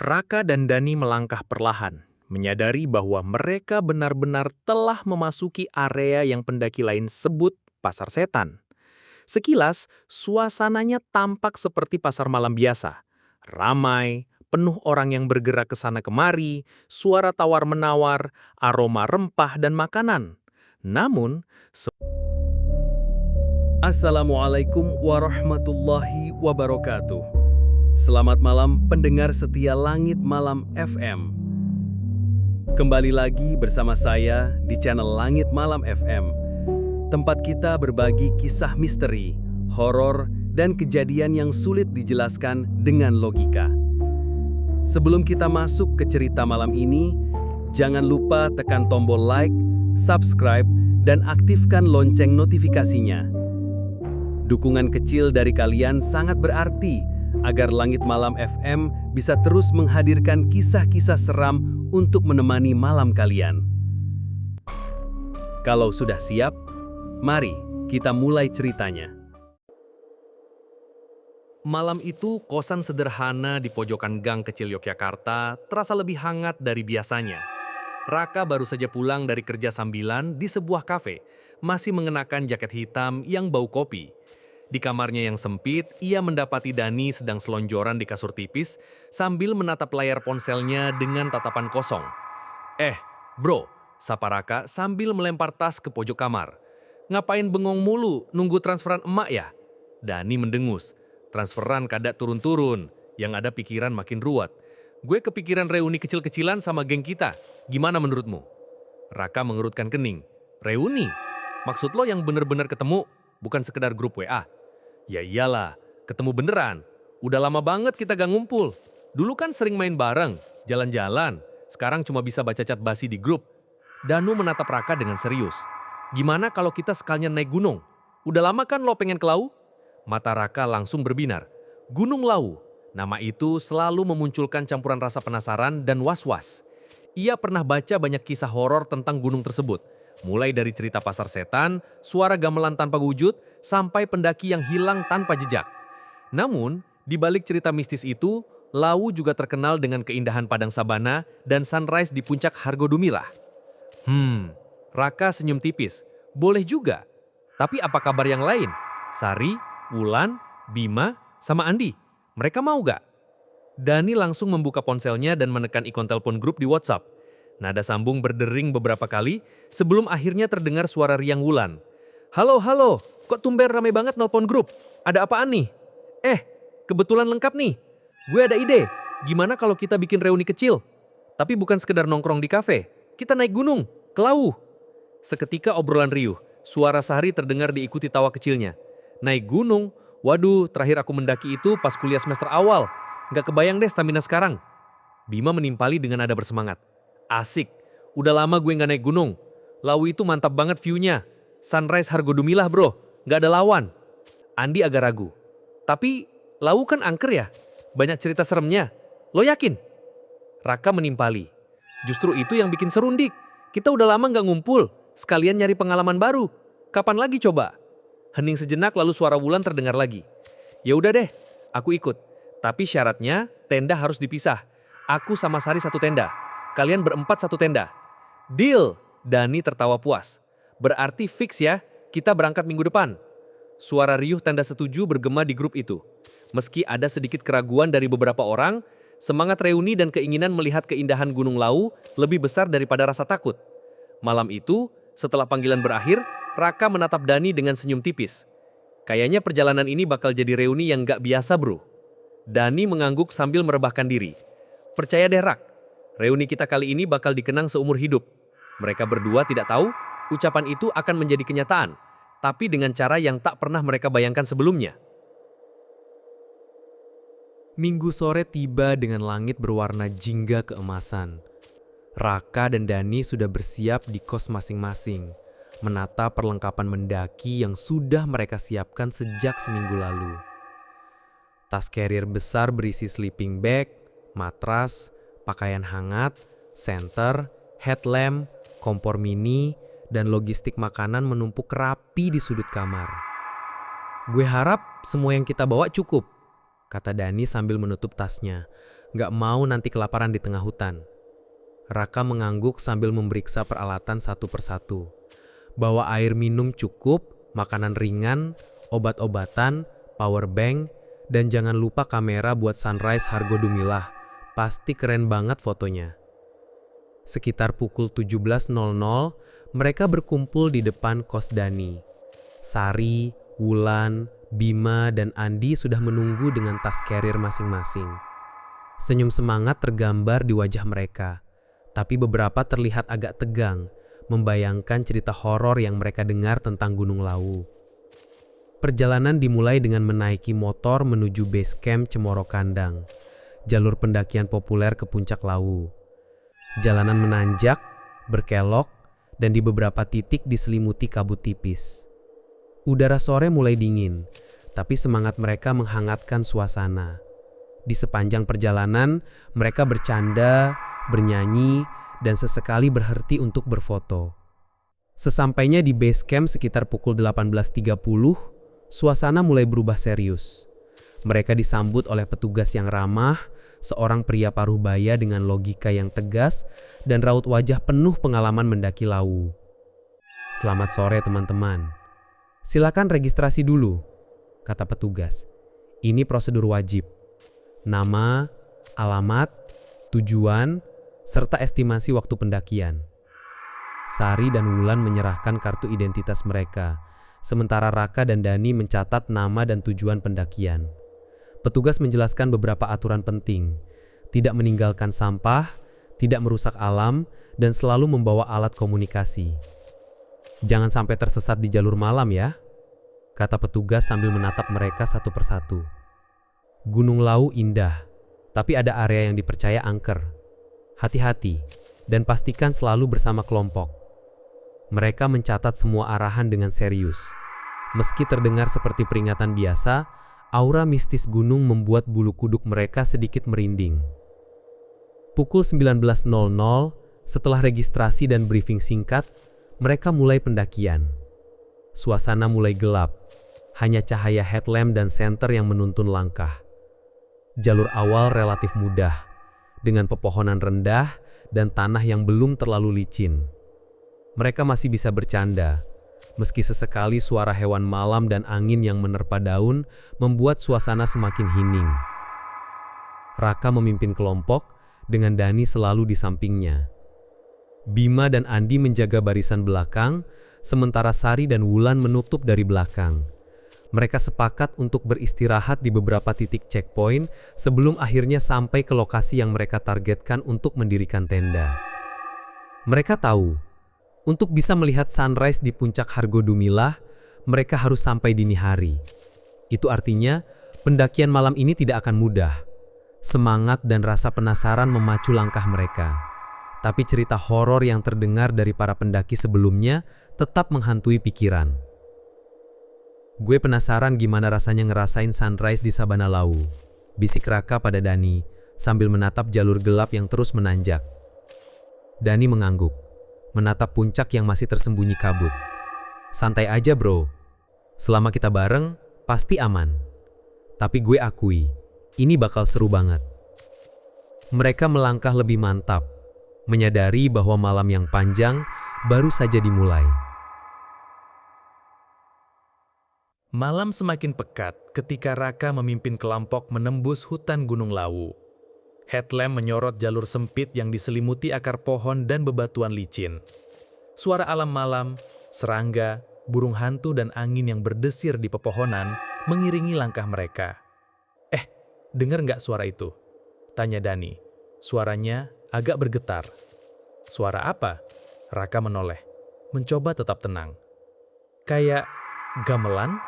Raka dan Dani melangkah perlahan, menyadari bahwa mereka benar-benar telah memasuki area yang pendaki lain sebut pasar setan. Sekilas, suasananya tampak seperti pasar malam biasa. Ramai, penuh orang yang bergerak ke sana kemari, suara tawar-menawar, aroma rempah dan makanan. Namun, Assalamualaikum warahmatullahi wabarakatuh. Selamat malam pendengar setia Langit Malam FM. Kembali lagi bersama saya di channel Langit Malam FM. Tempat kita berbagi kisah misteri, horor, dan kejadian yang sulit dijelaskan dengan logika. Sebelum kita masuk ke cerita malam ini, jangan lupa tekan tombol like, subscribe, dan aktifkan lonceng notifikasinya. Dukungan kecil dari kalian sangat berarti agar Langit Malam FM bisa terus menghadirkan kisah-kisah seram untuk menemani malam kalian. Kalau sudah siap, mari kita mulai ceritanya. Malam itu, kosan sederhana di pojokan gang kecil Yogyakarta terasa lebih hangat dari biasanya. Raka baru saja pulang dari kerja sambilan di sebuah kafe, masih mengenakan jaket hitam yang bau kopi. Di kamarnya yang sempit, ia mendapati Dani sedang selonjoran di kasur tipis sambil menatap layar ponselnya dengan tatapan kosong. Bro, sapa Raka sambil melempar tas ke pojok kamar. Ngapain bengong mulu, nunggu transferan emak ya? Dani mendengus. Transferan kada turun-turun, yang ada pikiran makin ruwet. Gue kepikiran reuni kecil-kecilan sama geng kita. Gimana menurutmu? Raka mengerutkan kening. Reuni? Maksud lo yang bener-bener ketemu, bukan sekedar grup WA? Ya iyalah, ketemu beneran. Udah lama banget kita gak ngumpul. Dulu kan sering main bareng, jalan-jalan. Sekarang cuma bisa baca cat basi di grup. Danu menatap Raka dengan serius. Gimana kalau kita sekalian naik gunung? Udah lama kan lo pengen ke Lau? Mata Raka langsung berbinar. Gunung Lau. Nama itu selalu memunculkan campuran rasa penasaran dan was-was. Ia pernah baca banyak kisah horor tentang gunung tersebut. Mulai dari cerita pasar setan, suara gamelan tanpa wujud, sampai pendaki yang hilang tanpa jejak. Namun, di balik cerita mistis itu, Lau juga terkenal dengan keindahan padang sabana dan sunrise di puncak Hargodumilah. Raka senyum tipis. Boleh juga. Tapi apa kabar yang lain? Sari, Wulan, Bima, sama Andi. Mereka mau gak? Dani langsung membuka ponselnya dan menekan ikon telepon grup di WhatsApp. Nada sambung berdering beberapa kali sebelum akhirnya terdengar suara riang Wulan. Halo, kok tumben rame banget nelpon grup? Ada apaan nih? Kebetulan lengkap nih. Gue ada ide, gimana kalau kita bikin reuni kecil? Tapi bukan sekedar nongkrong di kafe, kita naik gunung, ke Lau. Seketika obrolan riuh, suara Sari terdengar diikuti tawa kecilnya. Naik gunung? Waduh, terakhir aku mendaki itu pas kuliah semester awal. Nggak kebayang deh stamina sekarang. Bima menimpali dengan nada bersemangat. Asik, udah lama gue nggak naik gunung. Lau itu mantap banget view-nya. Sunrise Hargodumilah bro, nggak ada lawan. Andi agak ragu. Tapi Lau kan angker ya, banyak cerita seremnya. Lo yakin? Raka menimpali. Justru itu yang bikin seru Dik. Kita udah lama nggak ngumpul, sekalian nyari pengalaman baru. Kapan lagi coba? Hening sejenak lalu suara Wulan terdengar lagi. Ya udah deh, aku ikut. Tapi syaratnya tenda harus dipisah. Aku sama Sari satu tenda. Kalian berempat satu tenda. Deal! Dani tertawa puas. Berarti fix ya, kita berangkat minggu depan. Suara riuh tanda setuju bergema di grup itu. Meski ada sedikit keraguan dari beberapa orang, semangat reuni dan keinginan melihat keindahan Gunung Lau lebih besar daripada rasa takut. Malam itu, setelah panggilan berakhir, Raka menatap Dani dengan senyum tipis. Kayaknya perjalanan ini bakal jadi reuni yang gak biasa bro. Dani mengangguk sambil merebahkan diri. Percaya deh Rak, reuni kita kali ini bakal dikenang seumur hidup. Mereka berdua tidak tahu ucapan itu akan menjadi kenyataan, tapi dengan cara yang tak pernah mereka bayangkan sebelumnya. Minggu sore tiba dengan langit berwarna jingga keemasan. Raka dan Dani sudah bersiap di kos masing-masing, menata perlengkapan mendaki yang sudah mereka siapkan sejak seminggu lalu. Tas carrier besar berisi sleeping bag, matras, pakaian hangat, senter, headlamp, kompor mini, dan logistik makanan menumpuk rapi di sudut kamar. Gue harap semua yang kita bawa cukup, kata Dani sambil menutup tasnya. Nggak mau nanti kelaparan di tengah hutan. Raka mengangguk sambil memeriksa peralatan satu persatu. Bawa air minum cukup, makanan ringan, obat-obatan, power bank, dan jangan lupa kamera buat sunrise Hargo Dumilah. Pasti keren banget fotonya. Sekitar pukul 17.00, mereka berkumpul di depan kos Dani. Sari, Wulan, Bima, dan Andi sudah menunggu dengan tas carrier masing-masing. Senyum semangat tergambar di wajah mereka, tapi beberapa terlihat agak tegang, membayangkan cerita horor yang mereka dengar tentang Gunung Lawu. Perjalanan dimulai dengan menaiki motor menuju base camp Cemoro Kandang, jalur pendakian populer ke puncak Lawu. Jalanan menanjak, berkelok, dan di beberapa titik diselimuti kabut tipis. Udara sore mulai dingin, tapi semangat mereka menghangatkan suasana. Di sepanjang perjalanan, mereka bercanda, bernyanyi, dan sesekali berhenti untuk berfoto. Sesampainya di base camp sekitar pukul 18.30, suasana mulai berubah serius. Mereka disambut oleh petugas yang ramah, seorang pria paruh baya dengan logika yang tegas, dan raut wajah penuh pengalaman mendaki Lawu. "Selamat sore teman-teman. Silakan registrasi dulu," kata petugas. "Ini prosedur wajib. Nama, alamat, tujuan, serta estimasi waktu pendakian." Sari dan Wulan menyerahkan kartu identitas mereka, sementara Raka dan Dani mencatat nama dan tujuan pendakian. Petugas menjelaskan beberapa aturan penting: tidak meninggalkan sampah, tidak merusak alam, dan selalu membawa alat komunikasi. "Jangan sampai tersesat di jalur malam ya," kata petugas sambil menatap mereka satu persatu. Gunung Lawu indah, tapi ada area yang dipercaya angker. Hati-hati, dan pastikan selalu bersama kelompok. Mereka mencatat semua arahan dengan serius. Meski terdengar seperti peringatan biasa, aura mistis gunung membuat bulu kuduk mereka sedikit merinding. Pukul 19.00, setelah registrasi dan briefing singkat, mereka mulai pendakian. Suasana mulai gelap, hanya cahaya headlamp dan senter yang menuntun langkah. Jalur awal relatif mudah, dengan pepohonan rendah dan tanah yang belum terlalu licin. Mereka masih bisa bercanda, meski sesekali suara hewan malam dan angin yang menerpa daun membuat suasana semakin hening. Raka memimpin kelompok, dengan Dani selalu di sampingnya. Bima dan Andi menjaga barisan belakang, sementara Sari dan Wulan menutup dari belakang. Mereka sepakat untuk beristirahat di beberapa titik checkpoint sebelum akhirnya sampai ke lokasi yang mereka targetkan untuk mendirikan tenda. Mereka tahu, untuk bisa melihat sunrise di puncak Hargo Dumilah, mereka harus sampai dini hari. Itu artinya, pendakian malam ini tidak akan mudah. Semangat dan rasa penasaran memacu langkah mereka. Tapi cerita horor yang terdengar dari para pendaki sebelumnya tetap menghantui pikiran. "Gue penasaran gimana rasanya ngerasain sunrise di Sabana Lawu," bisik Raka pada Dani, sambil menatap jalur gelap yang terus menanjak. Dani mengangguk, menatap puncak yang masih tersembunyi kabut. "Santai aja bro, selama kita bareng, pasti aman. Tapi gue akui, ini bakal seru banget." Mereka melangkah lebih mantap, menyadari bahwa malam yang panjang baru saja dimulai. Malam semakin pekat ketika Raka memimpin kelompok menembus hutan Gunung Lawu. Headlamp menyorot jalur sempit yang diselimuti akar pohon dan bebatuan licin. Suara alam malam, serangga, burung hantu dan angin yang berdesir di pepohonan mengiringi langkah mereka. Dengar nggak suara itu?" tanya Dani. Suaranya agak bergetar. "Suara apa?" Raka menoleh, mencoba tetap tenang. "Kayak gamelan?"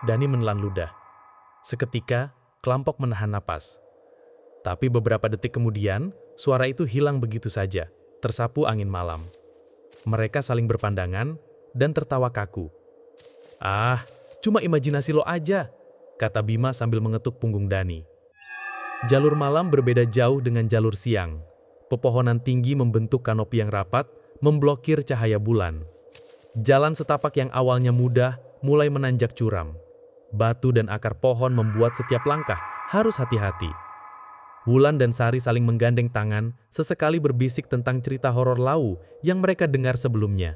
Dani menelan ludah. Seketika, kelompok menahan napas. Tapi beberapa detik kemudian, suara itu hilang begitu saja, tersapu angin malam. Mereka saling berpandangan dan tertawa kaku. "Ah, cuma imajinasi lo aja," kata Bima sambil mengetuk punggung Dani. Jalur malam berbeda jauh dengan jalur siang. Pepohonan tinggi membentuk kanopi yang rapat, memblokir cahaya bulan. Jalan setapak yang awalnya mudah, mulai menanjak curam. Batu dan akar pohon membuat setiap langkah harus hati-hati. Wulan dan Sari saling menggandeng tangan, sesekali berbisik tentang cerita horor Lau yang mereka dengar sebelumnya.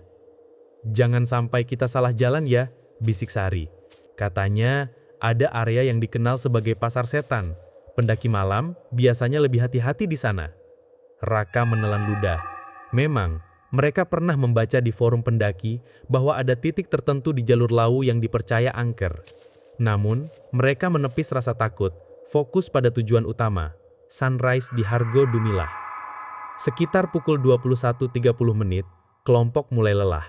"Jangan sampai kita salah jalan ya," bisik Sari. "Katanya ada area yang dikenal sebagai pasar setan. Pendaki malam biasanya lebih hati-hati di sana." Raka menelan ludah. Memang, mereka pernah membaca di forum pendaki bahwa ada titik tertentu di jalur Lau yang dipercaya angker. Namun, mereka menepis rasa takut, fokus pada tujuan utama, sunrise di Hargo Dumilah. Sekitar pukul 21.30 menit, kelompok mulai lelah.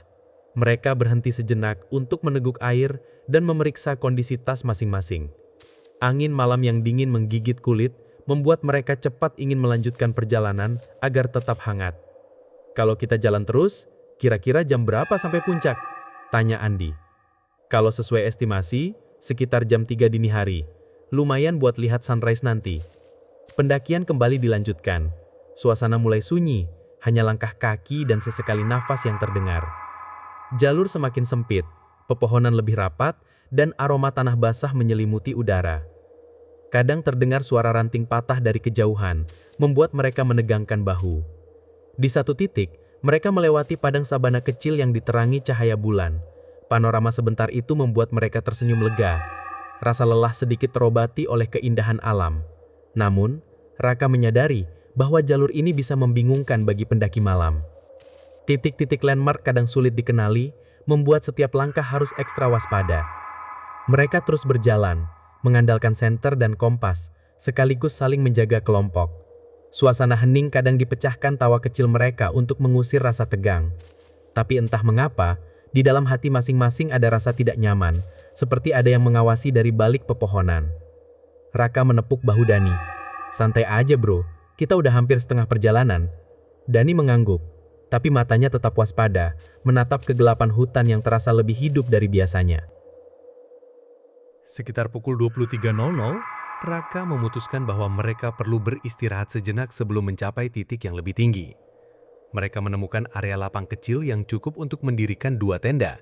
Mereka berhenti sejenak untuk meneguk air dan memeriksa kondisi tas masing-masing. Angin malam yang dingin menggigit kulit, membuat mereka cepat ingin melanjutkan perjalanan agar tetap hangat. "Kalau kita jalan terus, kira-kira jam berapa sampai puncak?" tanya Andi. "Kalau sesuai estimasi, sekitar jam 3 dini hari. Lumayan buat lihat sunrise nanti." Pendakian kembali dilanjutkan. Suasana mulai sunyi, hanya langkah kaki dan sesekali nafas yang terdengar. Jalur semakin sempit, pepohonan lebih rapat, dan aroma tanah basah menyelimuti udara. Kadang terdengar suara ranting patah dari kejauhan, membuat mereka menegangkan bahu. Di satu titik, mereka melewati padang sabana kecil yang diterangi cahaya bulan. Panorama sebentar itu membuat mereka tersenyum lega. Rasa lelah sedikit terobati oleh keindahan alam. Namun, Raka menyadari bahwa jalur ini bisa membingungkan bagi pendaki malam. Titik-titik landmark kadang sulit dikenali, membuat setiap langkah harus ekstra waspada. Mereka terus berjalan, mengandalkan senter dan kompas, sekaligus saling menjaga kelompok. Suasana hening kadang dipecahkan tawa kecil mereka untuk mengusir rasa tegang. Tapi entah mengapa, di dalam hati masing-masing ada rasa tidak nyaman, seperti ada yang mengawasi dari balik pepohonan. Raka menepuk bahu Dani. "Santai aja bro, kita udah hampir setengah perjalanan." Dani mengangguk, tapi matanya tetap waspada, menatap kegelapan hutan yang terasa lebih hidup dari biasanya. Sekitar pukul 23.00, Raka memutuskan bahwa mereka perlu beristirahat sejenak sebelum mencapai titik yang lebih tinggi. Mereka menemukan area lapang kecil yang cukup untuk mendirikan 2 tenda.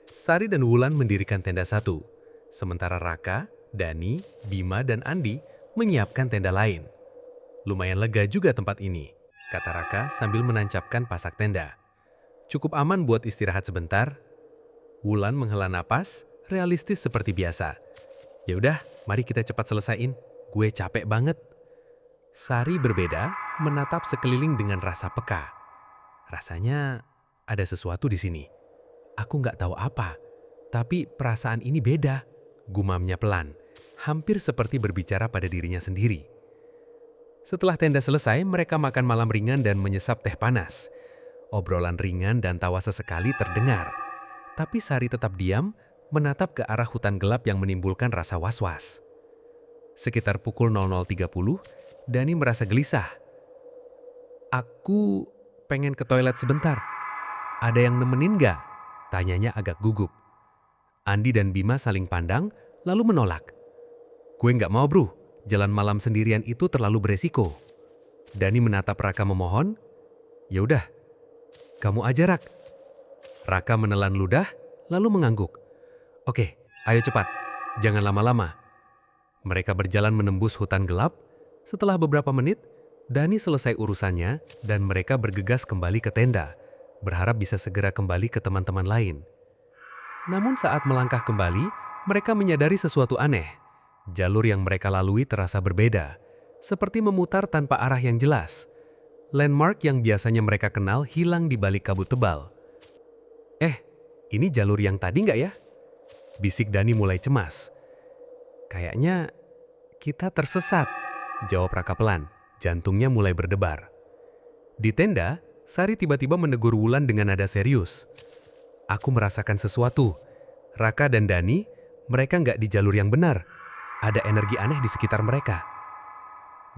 Sari dan Wulan mendirikan tenda 1, sementara Raka, Dani, Bima, dan Andi menyiapkan tenda lain. "Lumayan lega juga tempat ini," kata Raka sambil menancapkan pasak tenda. "Cukup aman buat istirahat sebentar." Wulan menghela napas, realistis seperti biasa. "Ya udah, mari kita cepat selesaiin. Gue capek banget." Sari berbeda, menatap sekeliling dengan rasa peka. "Rasanya ada sesuatu di sini. Aku nggak tahu apa, tapi perasaan ini beda," gumamnya pelan, hampir seperti berbicara pada dirinya sendiri. Setelah tenda selesai, mereka makan malam ringan dan menyesap teh panas. Obrolan ringan dan tawa sesekali terdengar. Tapi Sari tetap diam, menatap ke arah hutan gelap yang menimbulkan rasa was-was. Sekitar pukul 00.30, Dani merasa gelisah. "Aku pengen ke toilet sebentar. Ada yang nemenin nggak?" tanyanya agak gugup. Andi dan Bima saling pandang, lalu menolak. "Gue nggak mau bro, jalan malam sendirian itu terlalu beresiko." Dani menatap Raka memohon. "Ya udah, kamu aja Rak." Raka menelan ludah, lalu mengangguk. "Oke, ayo cepat, jangan lama-lama." Mereka berjalan menembus hutan gelap. Setelah beberapa menit, Dani selesai urusannya dan mereka bergegas kembali ke tenda, berharap bisa segera kembali ke teman-teman lain. Namun saat melangkah kembali, mereka menyadari sesuatu aneh. Jalur yang mereka lalui terasa berbeda, seperti memutar tanpa arah yang jelas. Landmark yang biasanya mereka kenal hilang di balik kabut tebal. Ini jalur yang tadi nggak ya?" bisik Dani mulai cemas. "Kayaknya kita tersesat," jawab Raka pelan. Jantungnya mulai berdebar. Di tenda, Sari tiba-tiba menegur Wulan dengan nada serius. "Aku merasakan sesuatu. Raka dan Dani, mereka nggak di jalur yang benar. Ada energi aneh di sekitar mereka."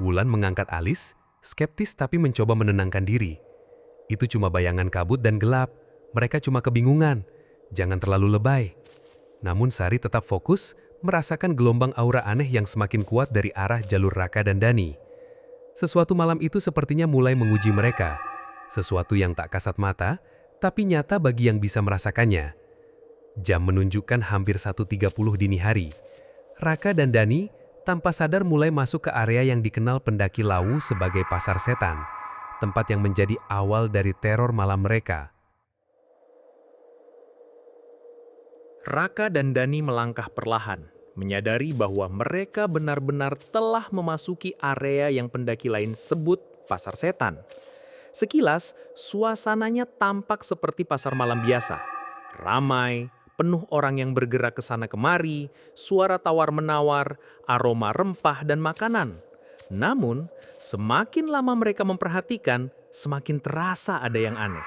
Wulan mengangkat alis, skeptis tapi mencoba menenangkan diri. "Itu cuma bayangan kabut dan gelap. Mereka cuma kebingungan. Jangan terlalu lebay." Namun Sari tetap fokus, merasakan gelombang aura aneh yang semakin kuat dari arah jalur Raka dan Dani. Sesuatu malam itu sepertinya mulai menguji mereka. Sesuatu yang tak kasat mata, tapi nyata bagi yang bisa merasakannya. Jam menunjukkan hampir 1.30 dini hari. Raka dan Dani tanpa sadar mulai masuk ke area yang dikenal pendaki Lawu sebagai Pasar Setan, tempat yang menjadi awal dari teror malam mereka. Raka dan Dani melangkah perlahan, menyadari bahwa mereka benar-benar telah memasuki area yang pendaki lain sebut Pasar Setan. Sekilas, suasananya tampak seperti pasar malam biasa. Ramai, penuh orang yang bergerak ke sana kemari, suara tawar-menawar, aroma rempah dan makanan. Namun, semakin lama mereka memperhatikan, semakin terasa ada yang aneh.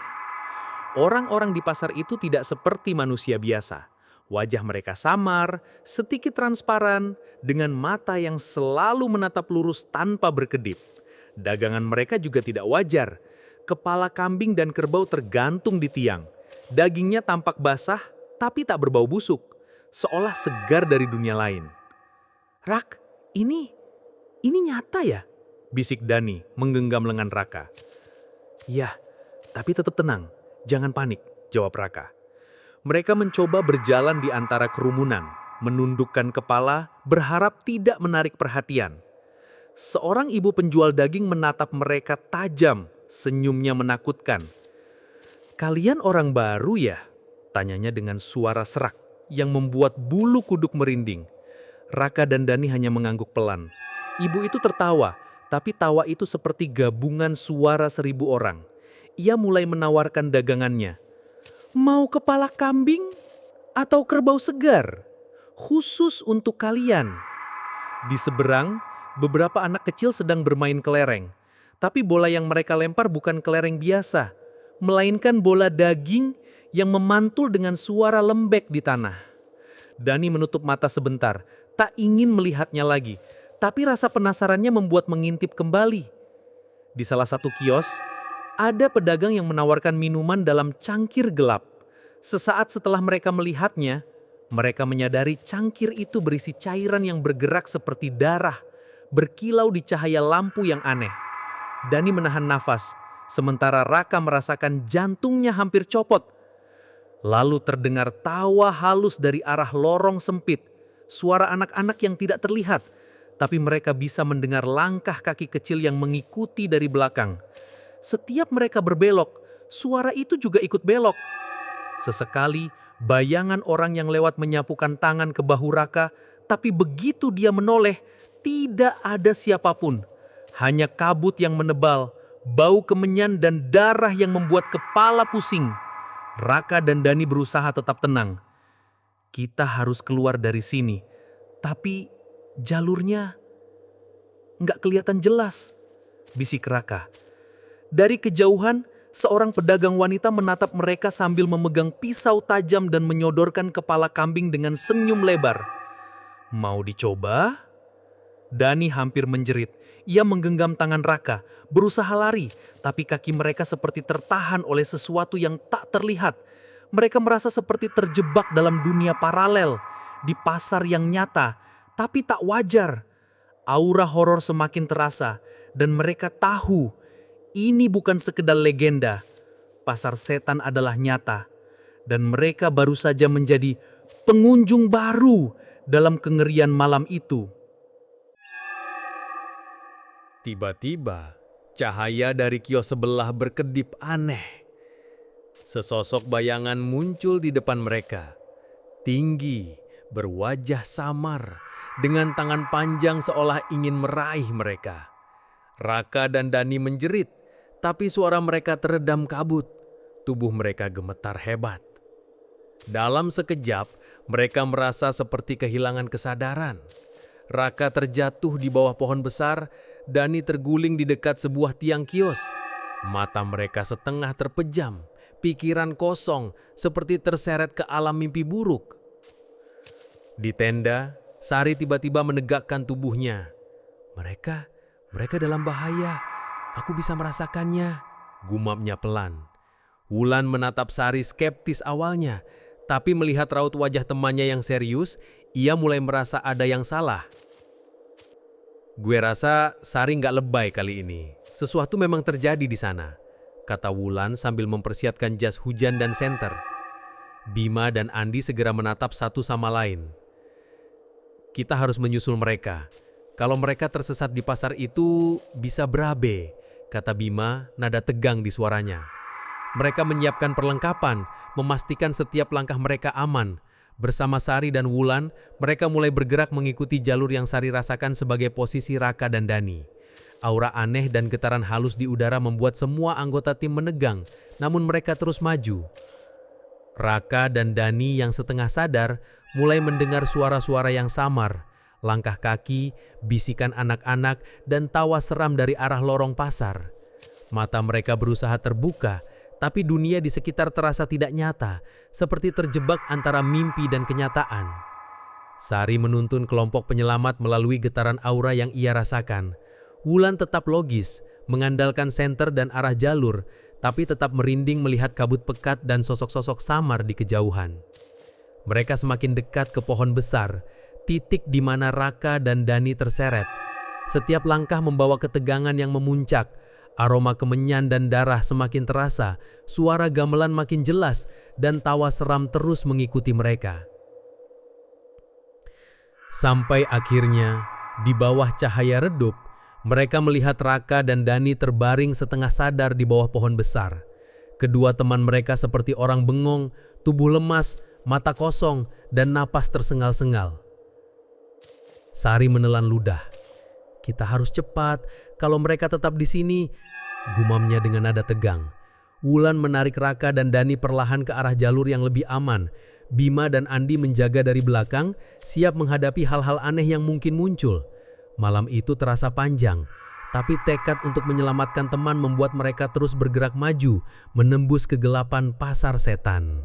Orang-orang di pasar itu tidak seperti manusia biasa. Wajah mereka samar, sedikit transparan, dengan mata yang selalu menatap lurus tanpa berkedip. Dagangan mereka juga tidak wajar. Kepala kambing dan kerbau tergantung di tiang. Dagingnya tampak basah, tapi tak berbau busuk, seolah segar dari dunia lain. "Rak, ini nyata ya?" bisik Dani menggenggam lengan Raka. "Ya, tapi tetap tenang, jangan panik," jawab Raka. Mereka mencoba berjalan di antara kerumunan, menundukkan kepala, berharap tidak menarik perhatian. Seorang ibu penjual daging menatap mereka tajam, senyumnya menakutkan. "Kalian orang baru ya?" tanyanya dengan suara serak yang membuat bulu kuduk merinding. Raka dan Dani hanya mengangguk pelan. Ibu itu tertawa, tapi tawa itu seperti gabungan suara 1000 orang. Ia mulai menawarkan dagangannya. "Mau kepala kambing atau kerbau segar? Khusus untuk kalian." Di seberang, beberapa anak kecil sedang bermain kelereng. Tapi bola yang mereka lempar bukan kelereng biasa, melainkan bola daging yang memantul dengan suara lembek di tanah. Dani menutup mata sebentar, tak ingin melihatnya lagi, tapi rasa penasarannya membuat mengintip kembali. Di salah satu kios, ada pedagang yang menawarkan minuman dalam cangkir gelap. Sesaat setelah mereka melihatnya, mereka menyadari cangkir itu berisi cairan yang bergerak seperti darah, berkilau di cahaya lampu yang aneh. Dani menahan nafas, sementara Raka merasakan jantungnya hampir copot. Lalu terdengar tawa halus dari arah lorong sempit, suara anak-anak yang tidak terlihat, tapi mereka bisa mendengar langkah kaki kecil yang mengikuti dari belakang. Setiap mereka berbelok, suara itu juga ikut belok. Sesekali, bayangan orang yang lewat menyapukan tangan ke bahu Raka, tapi begitu dia menoleh, tidak ada siapapun. Hanya kabut yang menebal, bau kemenyan dan darah yang membuat kepala pusing. Raka dan Dani berusaha tetap tenang. "Kita harus keluar dari sini, tapi jalurnya nggak kelihatan jelas," bisik Raka. Dari kejauhan, seorang pedagang wanita menatap mereka sambil memegang pisau tajam dan menyodorkan kepala kambing dengan senyum lebar. "Mau dicoba?" Dani hampir menjerit. Ia menggenggam tangan Raka, berusaha lari, tapi kaki mereka seperti tertahan oleh sesuatu yang tak terlihat. Mereka merasa seperti terjebak dalam dunia paralel, di pasar yang nyata, tapi tak wajar. Aura horor semakin terasa, dan mereka tahu ini bukan sekedar legenda. Pasar setan adalah nyata, dan mereka baru saja menjadi pengunjung baru dalam kengerian malam itu. Tiba-tiba, cahaya dari kios sebelah berkedip aneh. Sesosok bayangan muncul di depan mereka. Tinggi, berwajah samar, dengan tangan panjang seolah ingin meraih mereka. Raka dan Dani menjerit, tapi suara mereka teredam kabut. Tubuh mereka gemetar hebat. Dalam sekejap, mereka merasa seperti kehilangan kesadaran. Raka terjatuh di bawah pohon besar, Dani terguling di dekat sebuah tiang kios. Mata mereka setengah terpejam, pikiran kosong, seperti terseret ke alam mimpi buruk. Di tenda, Sari tiba-tiba menegakkan tubuhnya. Mereka dalam bahaya. Aku bisa merasakannya, gumamnya pelan. Wulan menatap Sari skeptis awalnya, tapi melihat raut wajah temannya yang serius, ia mulai merasa ada yang salah. "Gue rasa Sari nggak lebay kali ini. Sesuatu memang terjadi di sana," kata Wulan sambil mempersiapkan jas hujan dan senter. Bima dan Andi segera menatap satu sama lain. "Kita harus menyusul mereka. Kalau mereka tersesat di pasar itu, bisa berabe, kata Bima, nada tegang di suaranya. Mereka menyiapkan perlengkapan, memastikan setiap langkah mereka aman. Bersama Sari dan Wulan, mereka mulai bergerak mengikuti jalur yang Sari rasakan sebagai posisi Raka dan Dani. Aura aneh dan getaran halus di udara membuat semua anggota tim menegang, namun mereka terus maju. Raka dan Dani yang setengah sadar mulai mendengar suara-suara yang samar, langkah kaki, bisikan anak-anak, dan tawa seram dari arah lorong pasar. Mata mereka berusaha terbuka, tapi dunia di sekitar terasa tidak nyata, seperti terjebak antara mimpi dan kenyataan. Sari menuntun kelompok penyelamat melalui getaran aura yang ia rasakan. Wulan tetap logis, mengandalkan senter dan arah jalur, tapi tetap merinding melihat kabut pekat dan sosok-sosok samar di kejauhan. Mereka semakin dekat ke pohon besar, titik di mana Raka dan Dani terseret. Setiap langkah membawa ketegangan yang memuncak, aroma kemenyan dan darah semakin terasa, suara gamelan makin jelas, dan tawa seram terus mengikuti mereka. Sampai akhirnya, di bawah cahaya redup, mereka melihat Raka dan Dani terbaring setengah sadar di bawah pohon besar. Kedua teman mereka seperti orang bengong, tubuh lemas, mata kosong, dan napas tersengal-sengal. Sari menelan ludah. Kita harus cepat, kalau mereka tetap di sini, gumamnya dengan nada tegang. Wulan menarik Raka dan Dani perlahan ke arah jalur yang lebih aman. Bima dan Andi menjaga dari belakang, siap menghadapi hal-hal aneh yang mungkin muncul. Malam itu terasa panjang, tapi tekad untuk menyelamatkan teman membuat mereka terus bergerak maju, menembus kegelapan pasar setan.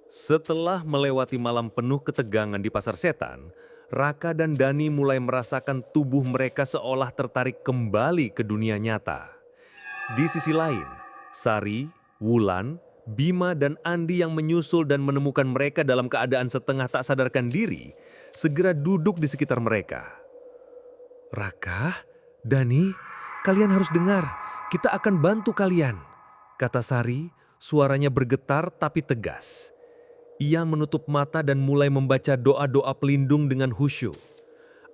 Setelah melewati malam penuh ketegangan di pasar setan, Raka dan Dani mulai merasakan tubuh mereka seolah tertarik kembali ke dunia nyata. Di sisi lain, Sari, Wulan, Bima dan Andi yang menyusul dan menemukan mereka dalam keadaan setengah tak sadarkan diri, segera duduk di sekitar mereka. "Raka, Dani, kalian harus dengar, kita akan bantu kalian," kata Sari, suaranya bergetar tapi tegas. Ia menutup mata dan mulai membaca doa-doa pelindung dengan khusyuk.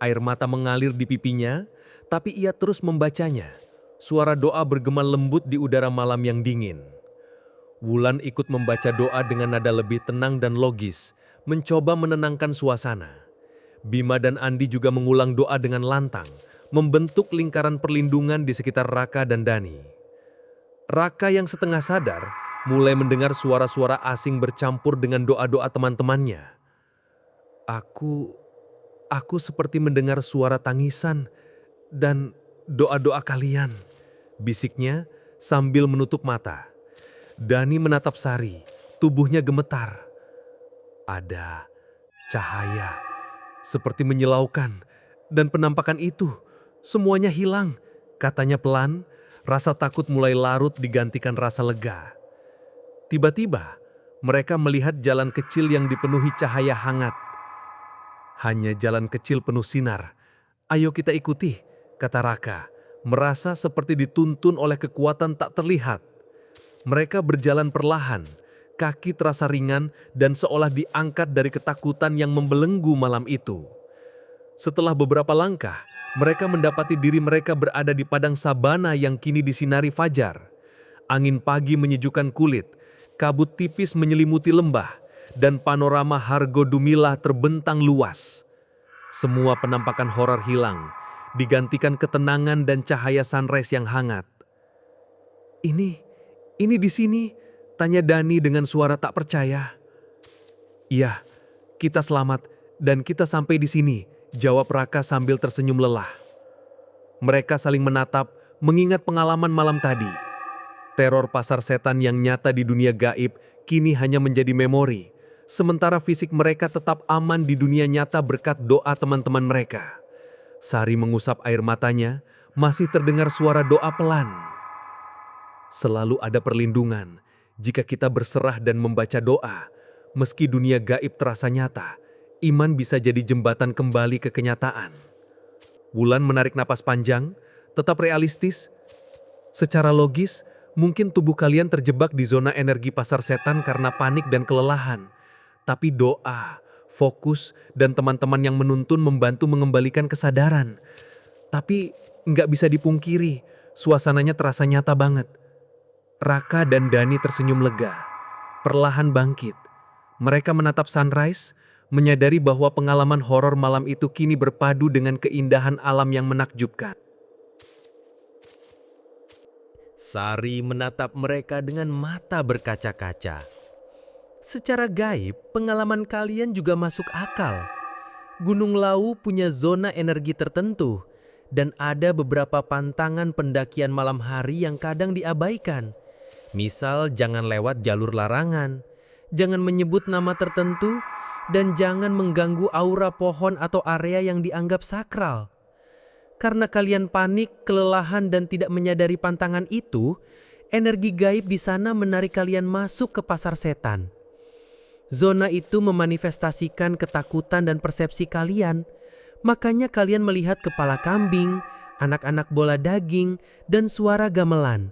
Air mata mengalir di pipinya, tapi ia terus membacanya. Suara doa bergema lembut di udara malam yang dingin. Wulan ikut membaca doa dengan nada lebih tenang dan logis, mencoba menenangkan suasana. Bima dan Andi juga mengulang doa dengan lantang, membentuk lingkaran perlindungan di sekitar Raka dan Dani. Raka yang setengah sadar mulai mendengar suara-suara asing bercampur dengan doa-doa teman-temannya. Aku seperti mendengar suara tangisan dan doa-doa kalian," bisiknya sambil menutup mata. Dani menatap Sari, tubuhnya gemetar. Ada cahaya, seperti menyilaukan, dan penampakan itu, semuanya hilang, katanya pelan, rasa takut mulai larut digantikan rasa lega. Tiba-tiba, mereka melihat jalan kecil yang dipenuhi cahaya hangat. "Hanya jalan kecil penuh sinar. Ayo kita ikuti," kata Raka, merasa seperti dituntun oleh kekuatan tak terlihat. Mereka berjalan perlahan, kaki terasa ringan dan seolah diangkat dari ketakutan yang membelenggu malam itu. Setelah beberapa langkah, mereka mendapati diri mereka berada di padang sabana yang kini disinari fajar. Angin pagi menyejukkan kulit, kabut tipis menyelimuti lembah, dan panorama Hargo Dumilah terbentang luas. Semua penampakan horor hilang, digantikan ketenangan dan cahaya sunrise yang hangat. Ini di sini?" tanya Dani dengan suara tak percaya. "Iya, kita selamat dan kita sampai di sini," jawab Raka sambil tersenyum lelah. Mereka saling menatap, mengingat pengalaman malam tadi. Teror pasar setan yang nyata di dunia gaib kini hanya menjadi memori, sementara fisik mereka tetap aman di dunia nyata berkat doa teman-teman mereka. Sari mengusap air matanya, masih terdengar suara doa pelan. "Selalu ada perlindungan jika kita berserah dan membaca doa. Meski dunia gaib terasa nyata, iman bisa jadi jembatan kembali ke kenyataan." Wulan menarik napas panjang, tetap realistis. "Secara logis, mungkin tubuh kalian terjebak di zona energi pasar setan karena panik dan kelelahan. Tapi doa, fokus, dan teman-teman yang menuntun membantu mengembalikan kesadaran. Tapi nggak bisa dipungkiri, suasananya terasa nyata banget. Raka dan Dani tersenyum lega, perlahan bangkit. Mereka menatap sunrise, menyadari bahwa pengalaman horor malam itu kini berpadu dengan keindahan alam yang menakjubkan. Sari menatap mereka dengan mata berkaca-kaca. Secara gaib, pengalaman kalian juga masuk akal. Gunung Lawu punya zona energi tertentu, dan ada beberapa pantangan pendakian malam hari yang kadang diabaikan. Misal, jangan lewat jalur larangan, jangan menyebut nama tertentu, dan jangan mengganggu aura pohon atau area yang dianggap sakral. Karena kalian panik, kelelahan, dan tidak menyadari pantangan itu, energi gaib di sana menarik kalian masuk ke pasar setan. Zona itu memanifestasikan ketakutan dan persepsi kalian, makanya kalian melihat kepala kambing, anak-anak bola daging, dan suara gamelan.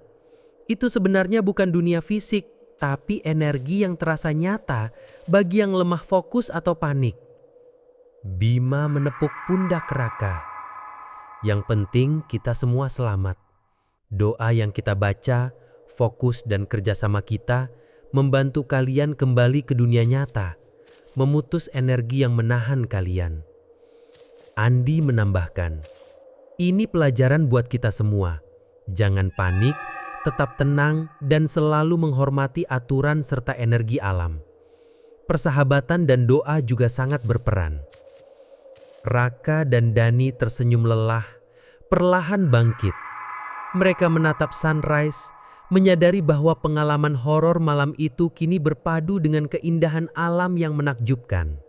Itu sebenarnya bukan dunia fisik, tapi energi yang terasa nyata bagi yang lemah fokus atau panik. Bima menepuk pundak Raka. Yang penting kita semua selamat. Doa yang kita baca, fokus dan kerjasama kita membantu kalian kembali ke dunia nyata, memutus energi yang menahan kalian. Andi menambahkan, ini pelajaran buat kita semua. Jangan panik, tetap tenang dan selalu menghormati aturan serta energi alam. Persahabatan dan doa juga sangat berperan. Raka dan Dani tersenyum lelah, perlahan bangkit. Mereka menatap sunrise, menyadari bahwa pengalaman horor malam itu kini berpadu dengan keindahan alam yang menakjubkan.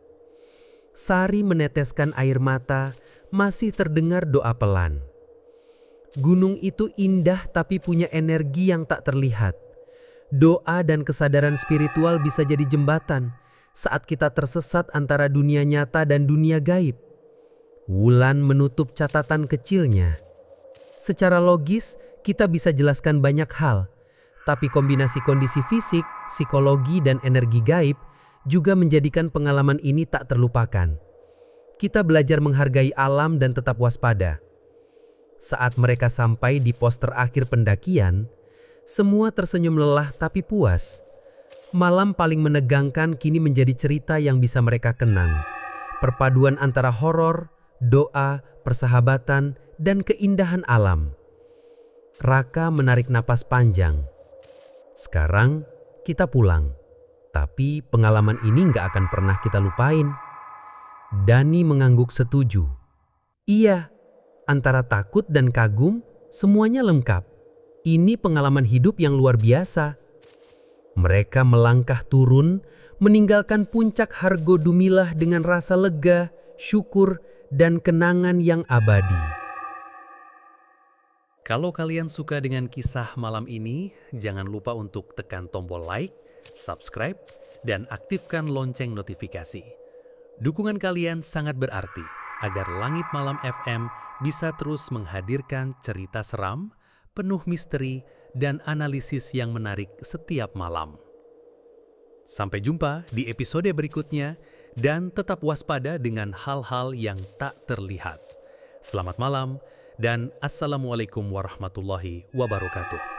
Sari meneteskan air mata, masih terdengar doa pelan. Gunung itu indah tapi punya energi yang tak terlihat. Doa dan kesadaran spiritual bisa jadi jembatan saat kita tersesat antara dunia nyata dan dunia gaib. Wulan menutup catatan kecilnya. Secara logis, kita bisa jelaskan banyak hal, tapi kombinasi kondisi fisik, psikologi, dan energi gaib juga menjadikan pengalaman ini tak terlupakan. Kita belajar menghargai alam dan tetap waspada. Saat mereka sampai di pos terakhir pendakian, semua tersenyum lelah tapi puas. Malam paling menegangkan kini menjadi cerita yang bisa mereka kenang. Perpaduan antara horor, doa, persahabatan, dan keindahan alam. Raka menarik napas panjang. Sekarang kita pulang, tapi pengalaman ini nggak akan pernah kita lupain. Dani mengangguk setuju. Iya. Antara takut dan kagum, semuanya lengkap. Ini pengalaman hidup yang luar biasa. Mereka melangkah turun, meninggalkan puncak Hargo Dumilah dengan rasa lega, syukur, dan kenangan yang abadi. Kalau kalian suka dengan kisah malam ini, jangan lupa untuk tekan tombol like, subscribe, dan aktifkan lonceng notifikasi. Dukungan kalian sangat berarti agar Langit Malam FM bisa terus menghadirkan cerita seram, penuh misteri, dan analisis yang menarik setiap malam. Sampai jumpa di episode berikutnya, dan tetap waspada dengan hal-hal yang tak terlihat. Selamat malam, dan Assalamualaikum warahmatullahi wabarakatuh.